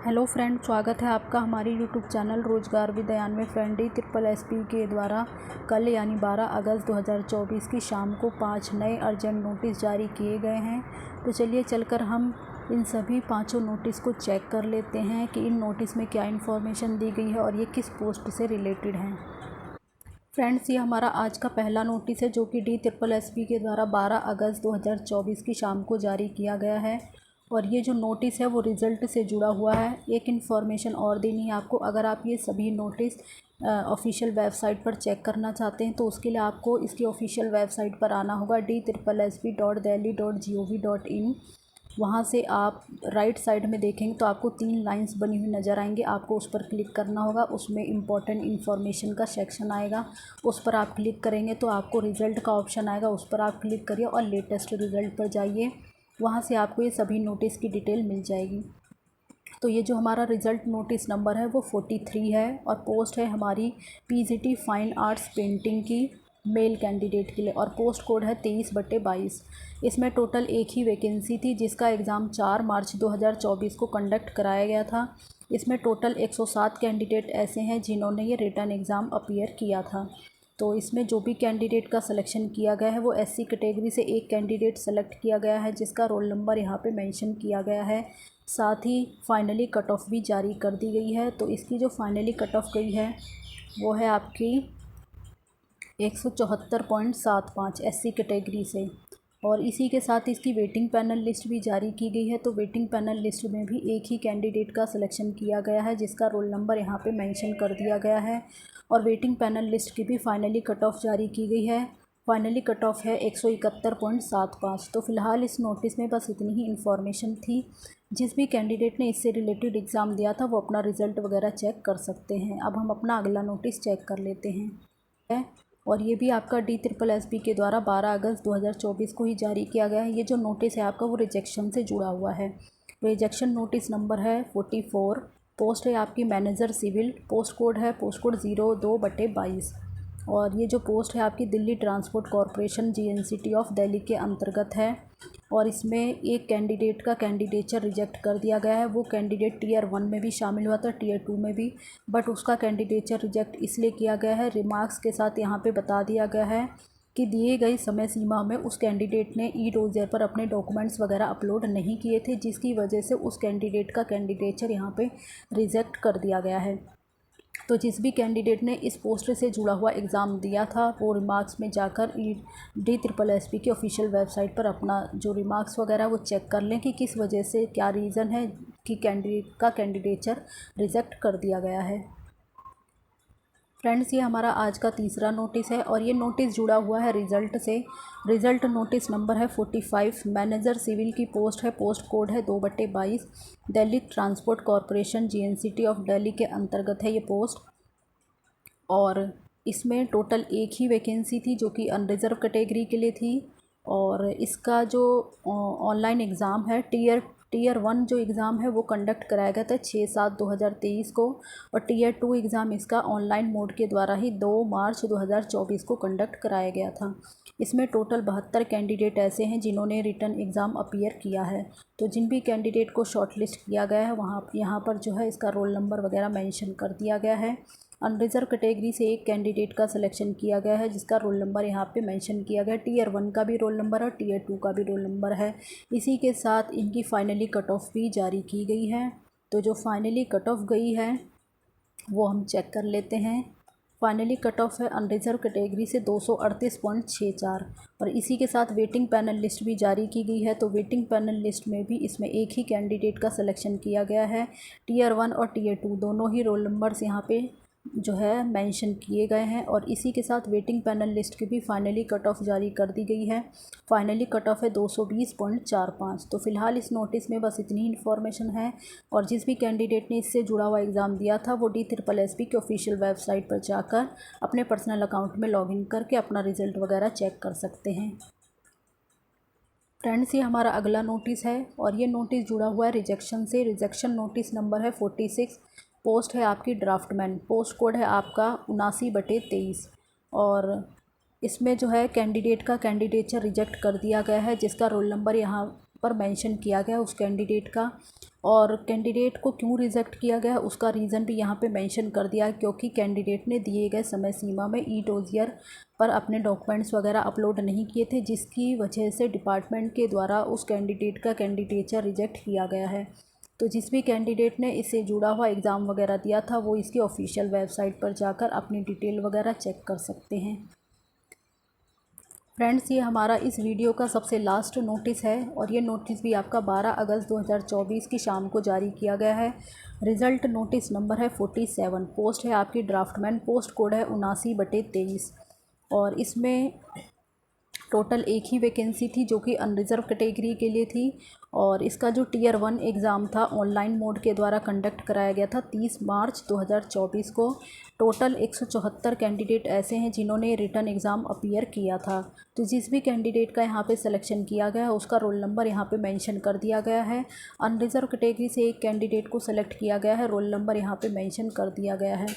Hello friend, स्वागत है आपका हमारी यूट्यूब चैनल रोजगार विद्यान में। फ्रेंड ESSP के द्वारा कल यानी 12 अगस्त 2024 की शाम को 5 नए अर्जेंट नोटिस जारी किए गए हैं। तो चलिए चलकर हम इन सभी पाँचों नोटिस को चेक कर लेते हैं कि इन नोटिस में क्या इन्फॉर्मेशन दी गई है और ये किस पोस्ट से रिलेटेड हैं। फ्रेंड्स, ये हमारा आज का पहला नोटिस है जो कि DSSP के द्वारा 12 अगस्त 2024 की शाम को जारी किया गया है। और ये जो नोटिस है वो रिज़ल्ट से जुड़ा हुआ है। एक इन्फॉर्मेशन और देनी है आपको, अगर आप ये सभी नोटिस ऑफिशियल वेबसाइट पर चेक करना चाहते हैं तो उसके लिए आपको इसकी ऑफिशियल वेबसाइट पर आना होगा DSSP.delhi.gov.in। वहाँ से आप राइट साइड में देखेंगे तो आपको 3 लाइंस बनी हुई नज़र आएंगी। आपको उस पर क्लिक करना होगा, उसमें इम्पॉर्टेंट इन्फॉर्मेशन का सेक्शन आएगा, उस पर आप क्लिक करेंगे तो आपको रिज़ल्ट का ऑप्शन आएगा, उस पर आप क्लिक करिए और लेटेस्ट रिज़ल्ट पर जाइए। वहाँ से आपको ये सभी नोटिस की डिटेल मिल जाएगी। तो ये जो हमारा रिज़ल्ट नोटिस नंबर है वो 43 है और पोस्ट है हमारी PGT फाइन आर्ट्स पेंटिंग की मेल कैंडिडेट के लिए और पोस्ट कोड है 23/22। इसमें टोटल एक ही वैकेंसी थी जिसका एग्ज़ाम 4 मार्च 2024 को कंडक्ट कराया गया था। इसमें टोटल 107 कैंडिडेट ऐसे हैं जिन्होंने ये रिटन एग्ज़ाम अपीयर किया था। तो इसमें जो भी कैंडिडेट का सिलेक्शन किया गया है वो SC कैटेगरी से एक कैंडिडेट सेलेक्ट किया गया है जिसका रोल नंबर यहाँ पे मेंशन किया गया है। साथ ही फाइनली कट ऑफ भी जारी कर दी गई है। तो इसकी जो फाइनली कट ऑफ गई है वो है आपकी 174.75 SC कैटेगरी से। और इसी के साथ इसकी वेटिंग पैनल लिस्ट भी जारी की गई है। तो वेटिंग पैनल लिस्ट में भी एक ही कैंडिडेट का सिलेक्शन किया गया है जिसका रोल नंबर यहाँ पे मेंशन कर दिया गया है। और वेटिंग पैनल लिस्ट की भी फाइनली कट ऑफ जारी की गई है। फाइनली कट ऑफ है 171.75। तो फ़िलहाल इस नोटिस में बस इतनी ही इन्फॉर्मेशन थी। जिस भी कैंडिडेट ने इससे रिलेटेड एग्ज़ाम दिया था वो अपना रिज़ल्ट वगैरह चेक कर सकते हैं। अब हम अपना अगला नोटिस चेक कर लेते हैं। और ये भी आपका DSSP के द्वारा 12 अगस्त 2024 को ही जारी किया गया है। ये जो नोटिस है आपका वो रिजेक्शन से जुड़ा हुआ है। रिजेक्शन नोटिस नंबर है 44। पोस्ट है आपकी मैनेजर सिविल, पोस्ट कोड है पोस्ट कोड 02/22। और ये जो पोस्ट है आपकी Delhi transport corporation GNCT of Delhi के अंतर्गत है। और इसमें एक कैंडिडेट का कैंडिडेचर रिजेक्ट कर दिया गया है। वो कैंडिडेट Tier 1 में भी शामिल हुआ था, Tier 2 में भी, बट उसका कैंडिडेचर रिजेक्ट इसलिए किया गया है, रिमार्क्स के साथ यहाँ पे बता दिया गया है कि दिए गई समय सीमा में उस कैंडिडेट ने E-रोज़र पर अपने डॉक्यूमेंट्स वगैरह अपलोड नहीं किए थे, जिसकी वजह से उस कैंडिडेट का कैंडिडेचर यहाँ पे रिजेक्ट कर दिया गया है। तो जिस भी कैंडिडेट ने इस पोस्ट से जुड़ा हुआ एग्ज़ाम दिया था वो रिमार्क्स में जाकर DSSP की ऑफिशियल वेबसाइट पर अपना जो रिमार्क्स वगैरह वो चेक कर लें कि किस वजह से, क्या रीज़न है कि कैंडिडेट का कैंडिडेचर रिजेक्ट कर दिया गया है। फ्रेंड्स, ये हमारा आज का तीसरा नोटिस है और ये नोटिस जुड़ा हुआ है रिज़ल्ट से। रिज़ल्ट नोटिस नंबर है 45। मैनेजर सिविल की पोस्ट है, पोस्ट कोड है 2/22। Delhi transport corporation GNCT of Delhi के अंतर्गत है ये पोस्ट। और इसमें टोटल एक ही वैकेंसी थी जो कि अनरिज़र्व कैटेगरी के लिए थी। और इसका जो ऑनलाइन एग्ज़ाम है टीयर 1 जो एग्ज़ाम है वो कंडक्ट कराया गया था 6/7/2023 को। और Tier 2 एग्ज़ाम इसका ऑनलाइन मोड के द्वारा ही 2 मार्च 2024 को कंडक्ट कराया गया था। इसमें टोटल 72 कैंडिडेट ऐसे हैं जिन्होंने रिटन एग्ज़ाम अपीयर किया है। तो जिन भी कैंडिडेट को शॉर्टलिस्ट किया गया है वहाँ यहाँ पर जो है इसका रोल नंबर वगैरह मेंशन कर दिया गया है। अनरिज़र्व कैटेगरी से एक कैंडिडेट का सिलेक्शन किया गया है जिसका रोल नंबर यहाँ पे मेंशन किया गया है। Tier 1 का भी रोल नंबर है, Tier 2 का भी रोल नंबर है। इसी के साथ इनकी फाइनली कट ऑफ भी जारी की गई है। तो जो फाइनली कट ऑफ गई है वो हम चेक कर लेते हैं। फाइनली कट ऑफ है अनरिज़र्व कैटेगरी से 238.64। और इसी के साथ वेटिंग पैनल लिस्ट भी जारी की गई है। तो वेटिंग पैनल लिस्ट में भी इसमें एक ही कैंडिडेट का सिलेक्शन किया गया है। Tier 1 और Tier 2 दोनों ही रोल नंबर्स यहाँ पे जो है मेंशन किए गए हैं। और इसी के साथ वेटिंग पैनल लिस्ट की भी फाइनली कट ऑफ जारी कर दी गई है। फाइनली कट ऑफ है 220.45। तो फ़िलहाल इस नोटिस में बस इतनी इन्फॉर्मेशन है। और जिस भी कैंडिडेट ने इससे जुड़ा हुआ एग्ज़ाम दिया था वो DSSP की ऑफिशियल वेबसाइट पर जाकर अपने पर्सनल अकाउंट में लॉगिन करके अपना रिज़ल्ट वगैरह चेक कर सकते हैं। फ्रेंड्स, ये हमारा अगला नोटिस है और ये नोटिस जुड़ा हुआ है रिजेक्शन से। रिजेक्शन नोटिस नंबर है 46। पोस्ट है आपकी ड्राफ्टमैन, पोस्ट कोड है आपका 79/23। और इसमें जो है कैंडिडेट का कैंडिडेचर रिजेक्ट कर दिया गया है जिसका रोल नंबर यहाँ पर मेंशन किया गया है उस कैंडिडेट का। और कैंडिडेट को क्यों रिजेक्ट किया गया उसका रीज़न भी यहाँ पे मेंशन कर दिया है, क्योंकि कैंडिडेट ने दिए गए समय सीमा में ई-डोज़ियर पर अपने डॉक्यूमेंट्स वगैरह अपलोड नहीं किए थे, जिसकी वजह से डिपार्टमेंट के द्वारा उस कैंडिडेट का कैंडिडेचर रिजेक्ट किया गया है। तो जिस भी कैंडिडेट ने इससे जुड़ा हुआ एग्ज़ाम वगैरह दिया था वो इसकी ऑफिशियल वेबसाइट पर जाकर अपनी डिटेल वगैरह चेक कर सकते हैं। फ्रेंड्स, ये हमारा इस वीडियो का सबसे लास्ट नोटिस है और ये नोटिस भी आपका 12 अगस्त 2024 की शाम को जारी किया गया है। रिज़ल्ट नोटिस नंबर है 47, पोस्ट है आपकी ड्राफ्टमैन, पोस्ट कोड है 79/23 और इसमें टोटल एक ही वैकेंसी थी जो कि अनरिज़र्व कैटेगरी के लिए थी और इसका जो टियर 1 एग्ज़ाम था ऑनलाइन मोड के द्वारा कंडक्ट कराया गया था 30 मार्च 2024 को। टोटल 174 कैंडिडेट ऐसे हैं जिन्होंने रिटन एग्ज़ाम अपीयर किया था। तो जिस भी कैंडिडेट का यहाँ पे सिलेक्शन किया गया है उसका रोल नंबर यहाँ पे मेंशन कर दिया गया है। अनरिज़र्व कैटेगरी से एक कैंडिडेट को सेलेक्ट किया गया है, रोल नंबर यहाँ पे मेंशन कर दिया गया है।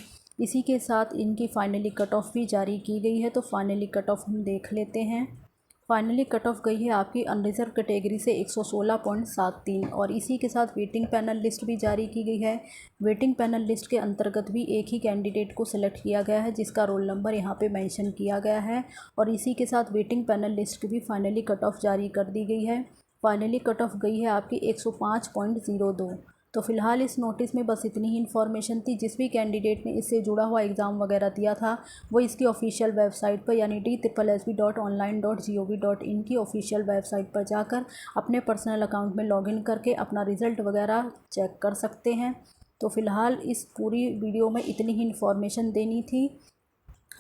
इसी के साथ इनकी फाइनली कट ऑफ भी जारी की गई है, तो फाइनली कट ऑफ हम देख लेते हैं। फाइनली कट ऑफ गई है आपकी अनरिज़र्व कैटेगरी से 116.73 और इसी के साथ वेटिंग पैनल लिस्ट भी जारी की गई है। वेटिंग पैनल लिस्ट के अंतर्गत भी एक ही कैंडिडेट को सिलेक्ट किया गया है जिसका रोल नंबर यहाँ पे मेंशन किया गया है और इसी के साथ वेटिंग पैनल लिस्ट की भी फाइनली कट ऑफ जारी कर दी गई है। फाइनली कट ऑफ गई है आपकी 105.02। तो फिलहाल इस नोटिस में बस इतनी ही इन्फॉर्मेशन थी। जिस भी कैंडिडेट ने इससे जुड़ा हुआ एग्ज़ाम वगैरह दिया था वो इसकी ऑफिशियल वेबसाइट पर यानी DSSB.online.gov.in की ऑफिशियल वेबसाइट पर जाकर अपने पर्सनल अकाउंट में लॉगिन करके अपना रिज़ल्ट वगैरह चेक कर सकते हैं। तो फ़िलहाल इस पूरी वीडियो में इतनी ही इन्फॉर्मेशन देनी थी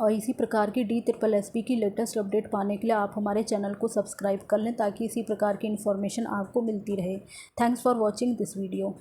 और इसी प्रकार की DSSB की लेटेस्ट अपडेट पाने के लिए आप हमारे चैनल को सब्सक्राइब कर लें ताकि इसी प्रकार की इन्फॉर्मेशन आपको मिलती रहे। Thanks for watching this video.